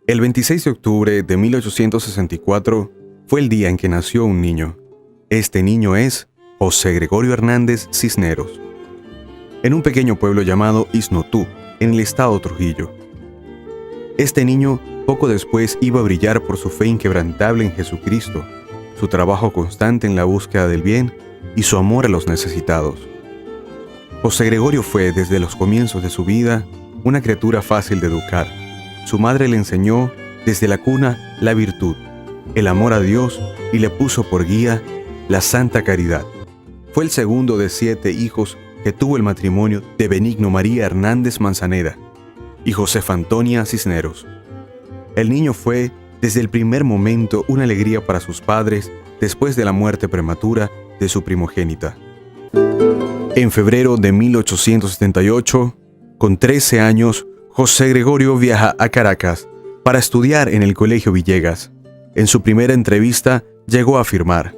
El 26 de octubre de 1864 fue el día en que nació un niño. Este niño es José Gregorio Hernández Cisneros, en un pequeño pueblo llamado Isnotú, en el estado Trujillo. Este niño poco después iba a brillar por su fe inquebrantable en Jesucristo, su trabajo constante en la búsqueda del bien y su amor a los necesitados. José Gregorio fue, desde los comienzos de su vida, una criatura fácil de educar. Su madre le enseñó desde la cuna la virtud, el amor a Dios y le puso por guía la santa caridad. Fue el segundo de 7 hijos que tuvo el matrimonio de Benigno María Hernández Manzanera y Josefa Antonia Cisneros. El niño fue, desde el primer momento, una alegría para sus padres después de la muerte prematura de su primogénita. En febrero de 1878, con 13 años, José Gregorio viaja a Caracas para estudiar en el Colegio Villegas. En su primera entrevista llegó a afirmar: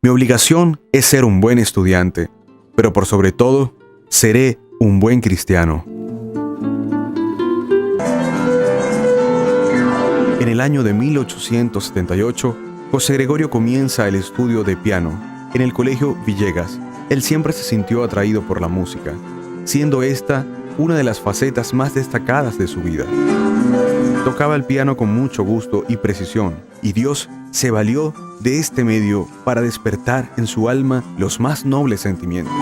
"Mi obligación es ser un buen estudiante, pero por sobre todo, seré un buen cristiano". En el año de 1878, José Gregorio comienza el estudio de piano en el Colegio Villegas. Él siempre se sintió atraído por la música, siendo esta una de las facetas más destacadas de su vida. Tocaba el piano con mucho gusto y precisión, y Dios se valió de este medio para despertar en su alma los más nobles sentimientos.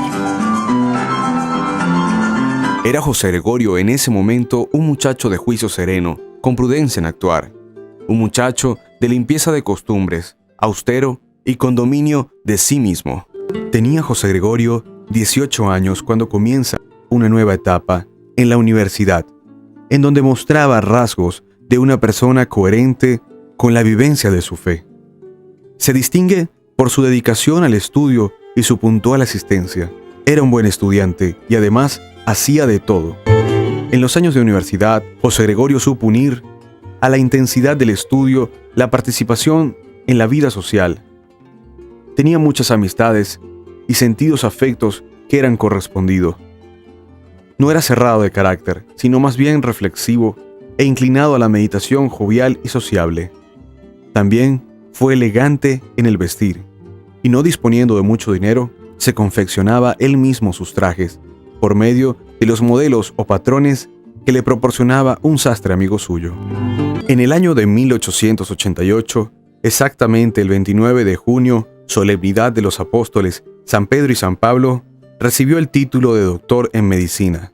Era José Gregorio en ese momento un muchacho de juicio sereno, con prudencia en actuar, un muchacho de limpieza de costumbres, austero y con dominio de sí mismo. Tenía José Gregorio 18 años cuando comienza una nueva etapa en la universidad, en donde mostraba rasgos de una persona coherente con la vivencia de su fe. Se distingue por su dedicación al estudio y su puntual asistencia. Era un buen estudiante y además hacía de todo. En los años de universidad, José Gregorio supo unir a la intensidad del estudio la participación en la vida social. Tenía muchas amistades y sentidos afectos que eran correspondidos. No era cerrado de carácter, sino más bien reflexivo e inclinado a la meditación jovial y sociable. También fue elegante en el vestir, y no disponiendo de mucho dinero, se confeccionaba él mismo sus trajes, por medio de los modelos o patrones que le proporcionaba un sastre amigo suyo. En el año de 1888, exactamente el 29 de junio, solemnidad de los apóstoles San Pedro y San Pablo, recibió el título de doctor en medicina.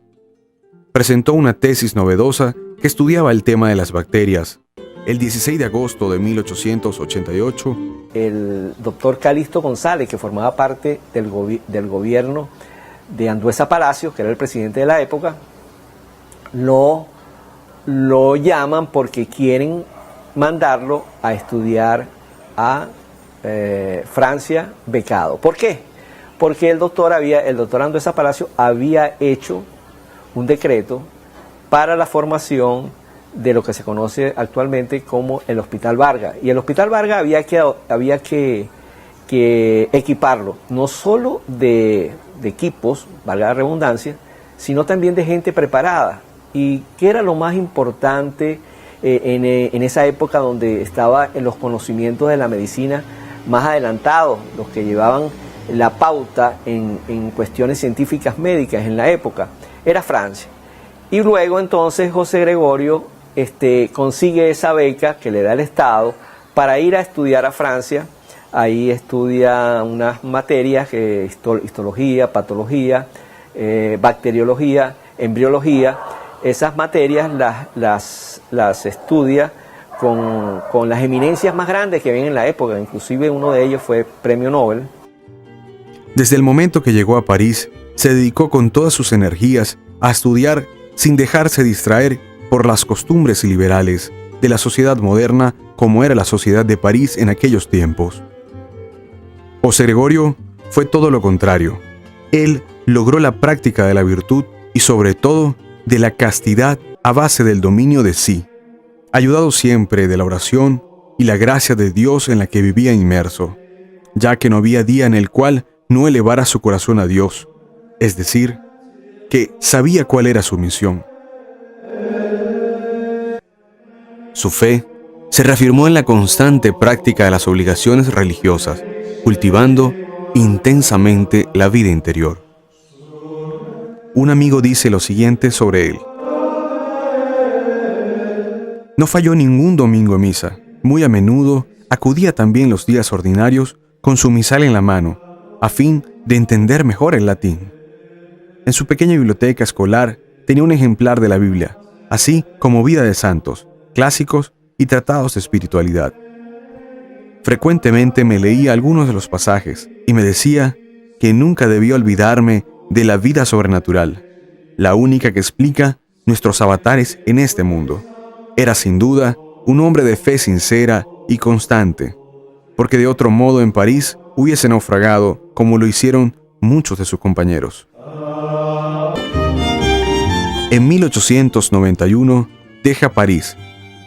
Presentó una tesis novedosa que estudiaba el tema de las bacterias. El 16 de agosto de 1888, el doctor Calixto González, que formaba parte del gobierno de Andueza Palacios, que era el presidente de la época, lo llaman porque quieren mandarlo a estudiar a Francia becado. ¿Por qué? Porque el doctor Andueza Palacios había hecho un decreto para la formación de lo que se conoce actualmente como el Hospital Vargas. Y el Hospital Vargas había que equiparlo, no solo de equipos, valga la redundancia, sino también de gente preparada. ¿Y qué era lo más importante en esa época donde estaba en los conocimientos de la medicina más adelantados, los que llevaban la pauta en cuestiones científicas médicas en la época? Era Francia. Y luego entonces José Gregorio consigue esa beca que le da el Estado para ir a estudiar a Francia. Ahí estudia unas materias, histología, patología, bacteriología, embriología. Esas materias las estudia con las eminencias más grandes que ven en la época, inclusive uno de ellos fue premio Nobel. Desde el momento que llegó a París, se dedicó con todas sus energías a estudiar sin dejarse distraer por las costumbres liberales de la sociedad moderna como era la sociedad de París en aquellos tiempos. José Gregorio fue todo lo contrario. Él logró la práctica de la virtud y sobre todo de la castidad a base del dominio de sí, ayudado siempre de la oración y la gracia de Dios en la que vivía inmerso, ya que no había día en el cual no elevara su corazón a Dios, es decir, que sabía cuál era su misión. Su fe se reafirmó en la constante práctica de las obligaciones religiosas, cultivando intensamente la vida interior. Un amigo dice lo siguiente sobre él: no falló ningún domingo a misa. Muy a menudo acudía también los días ordinarios con su misal en la mano, a fin de entender mejor el latín. En su pequeña biblioteca escolar tenía un ejemplar de la Biblia, así como Vida de Santos, clásicos y tratados de espiritualidad. Frecuentemente me leía algunos de los pasajes y me decía que nunca debía olvidarme de la vida sobrenatural, la única que explica nuestros avatares en este mundo. Era sin duda un hombre de fe sincera y constante, porque de otro modo en París hubiese naufragado como lo hicieron muchos de sus compañeros. En 1891 deja París.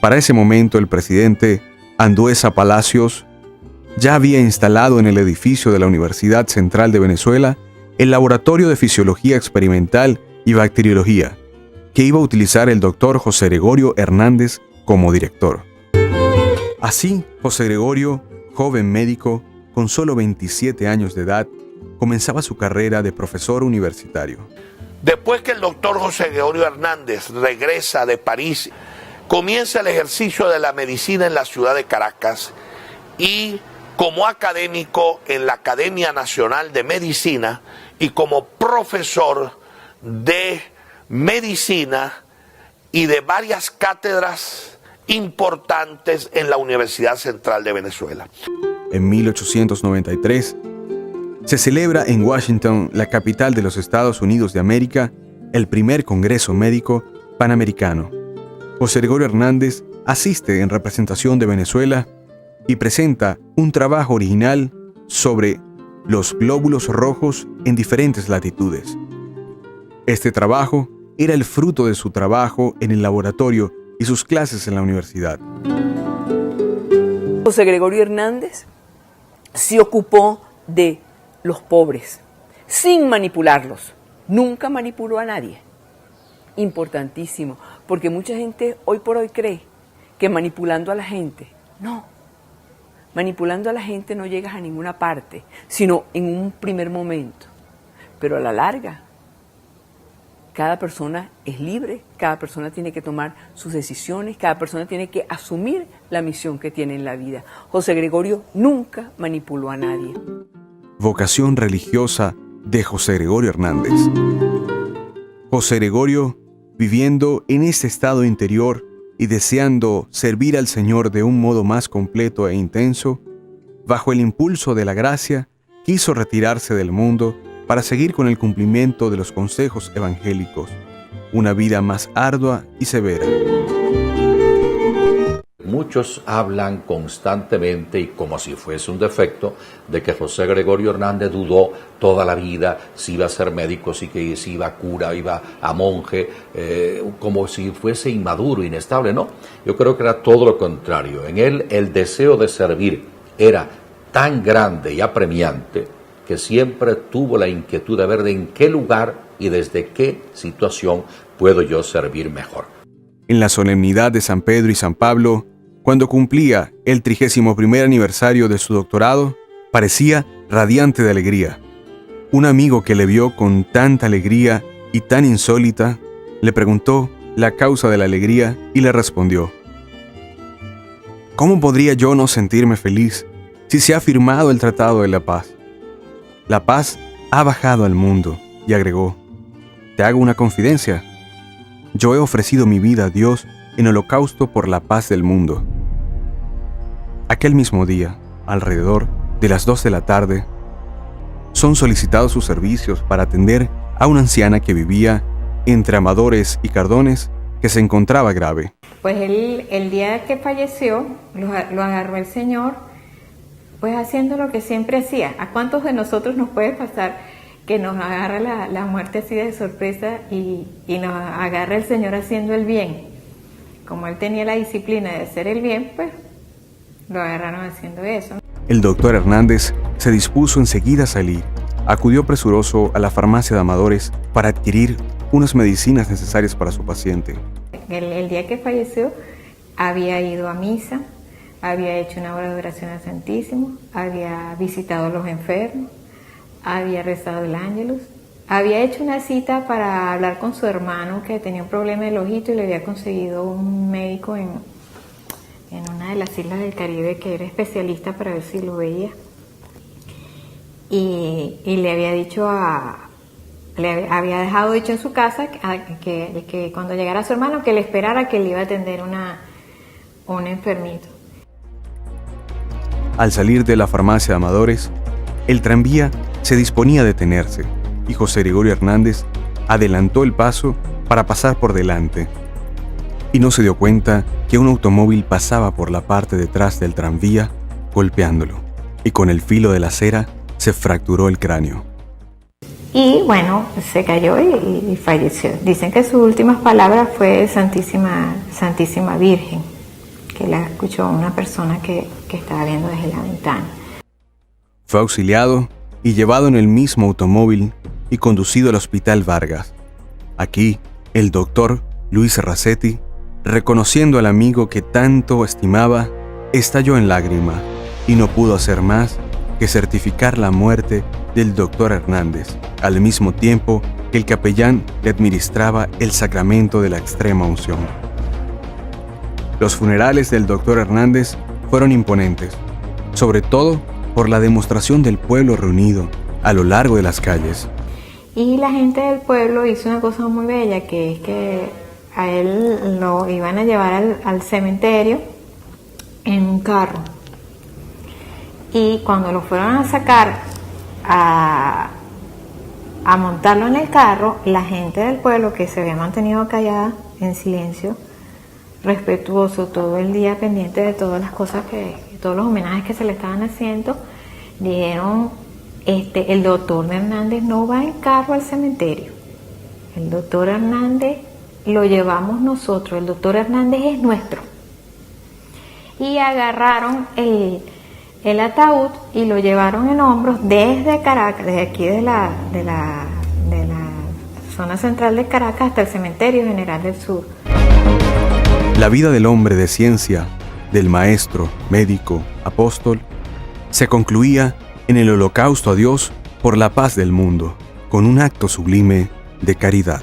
Para ese momento el presidente Andueza Palacios ya había instalado en el edificio de la Universidad Central de Venezuela el laboratorio de fisiología experimental y bacteriología, que iba a utilizar el doctor José Gregorio Hernández como director. Así, José Gregorio, joven médico, con solo 27 años de edad, comenzaba su carrera de profesor universitario. Después que el doctor José Gregorio Hernández regresa de París, comienza el ejercicio de la medicina en la ciudad de Caracas y como académico en la Academia Nacional de Medicina y como profesor de medicina y de varias cátedras importantes en la Universidad Central de Venezuela. En 1893 se celebra en Washington, la capital de los Estados Unidos de América, el primer Congreso Médico Panamericano. José Gregorio Hernández asiste en representación de Venezuela y presenta un trabajo original sobre los glóbulos rojos en diferentes latitudes. Este trabajo era el fruto de su trabajo en el laboratorio y sus clases en la universidad. José Gregorio Hernández se ocupó de los pobres, sin manipularlos. Nunca manipuló a nadie. Importantísimo, porque mucha gente hoy por hoy cree que manipulando a la gente, no. Manipulando a la gente no llegas a ninguna parte, sino en un primer momento. Pero a la larga, cada persona es libre, cada persona tiene que tomar sus decisiones, cada persona tiene que asumir la misión que tiene en la vida. José Gregorio nunca manipuló a nadie. Vocación religiosa de José Gregorio Hernández. José Gregorio, viviendo en este estado interior y deseando servir al Señor de un modo más completo e intenso, bajo el impulso de la gracia, quiso retirarse del mundo para seguir con el cumplimiento de los consejos evangélicos, una vida más ardua y severa. Muchos hablan constantemente y como si fuese un defecto de que José Gregorio Hernández dudó toda la vida si iba a ser médico, si iba a cura, iba a monje, como si fuese inmaduro, inestable. No, yo creo que era todo lo contrario. En él el deseo de servir era tan grande y apremiante que siempre tuvo la inquietud de ver de en qué lugar y desde qué situación puedo yo servir mejor. En la solemnidad de San Pedro y San Pablo, cuando cumplía el 31º aniversario de su doctorado, parecía radiante de alegría. Un amigo que le vio con tanta alegría y tan insólita, le preguntó la causa de la alegría y le respondió: ¿cómo podría yo no sentirme feliz si se ha firmado el Tratado de la Paz? La paz ha bajado al mundo, y agregó: te hago una confidencia. Yo he ofrecido mi vida a Dios en holocausto por la paz del mundo. Aquel mismo día, alrededor de las 2 de la tarde, son solicitados sus servicios para atender a una anciana que vivía entre Amadores y Cardones, que se encontraba grave. Pues el día que falleció, lo agarró el Señor, pues haciendo lo que siempre hacía. ¿A cuántos de nosotros nos puede pasar que nos agarra la muerte así de sorpresa y nos agarra el Señor haciendo el bien? Como él tenía la disciplina de hacer el bien, pues lo agarraron haciendo eso. El doctor Hernández se dispuso enseguida a salir. Acudió presuroso a la farmacia de Amadores para adquirir unas medicinas necesarias para su paciente. El día que falleció, había ido a misa, había hecho una hora de oración al Santísimo, había visitado a los enfermos, había rezado el Ángelus, había hecho una cita para hablar con su hermano que tenía un problema del ojito y le había conseguido un médico en una de las islas del Caribe que era especialista para ver si lo veía. Y le había dicho le había dejado dicho en su casa que cuando llegara su hermano que le esperara, que le iba a atender un enfermito. Al salir de la farmacia de Amadores, el tranvía se disponía a detenerse y José Gregorio Hernández adelantó el paso para pasar por delante. Y no se dio cuenta que un automóvil pasaba por la parte de atrás del tranvía golpeándolo, y con el filo de la acera se fracturó el cráneo. Y bueno, se cayó y falleció. Dicen que sus últimas palabras fue Santísima Virgen, que la escuchó una persona que estaba viendo desde la ventana. Fue auxiliado y llevado en el mismo automóvil y conducido al Hospital Vargas. Aquí, el doctor Luis Racetti, reconociendo al amigo que tanto estimaba, estalló en lágrimas y no pudo hacer más que certificar la muerte del doctor Hernández, al mismo tiempo que el capellán le administraba el sacramento de la extrema unción. Los funerales del doctor Hernández fueron imponentes, sobre todo por la demostración del pueblo reunido a lo largo de las calles. Y la gente del pueblo hizo una cosa muy bella, que es que a él lo iban a llevar al cementerio en un carro. Y cuando lo fueron a sacar a montarlo en el carro, la gente del pueblo, que se había mantenido callada, en silencio, respetuoso, todo el día pendiente de todas las cosas todos los homenajes que se le estaban haciendo, dijeron: el doctor Hernández no va en carro al cementerio, el doctor Hernández lo llevamos nosotros, el doctor Hernández es nuestro. Y agarraron el ataúd y lo llevaron en hombros desde Caracas, desde aquí de la zona central de Caracas hasta el Cementerio General del Sur. La vida del hombre de ciencia, del maestro, médico, apóstol, se concluía en el holocausto a Dios por la paz del mundo, con un acto sublime de caridad.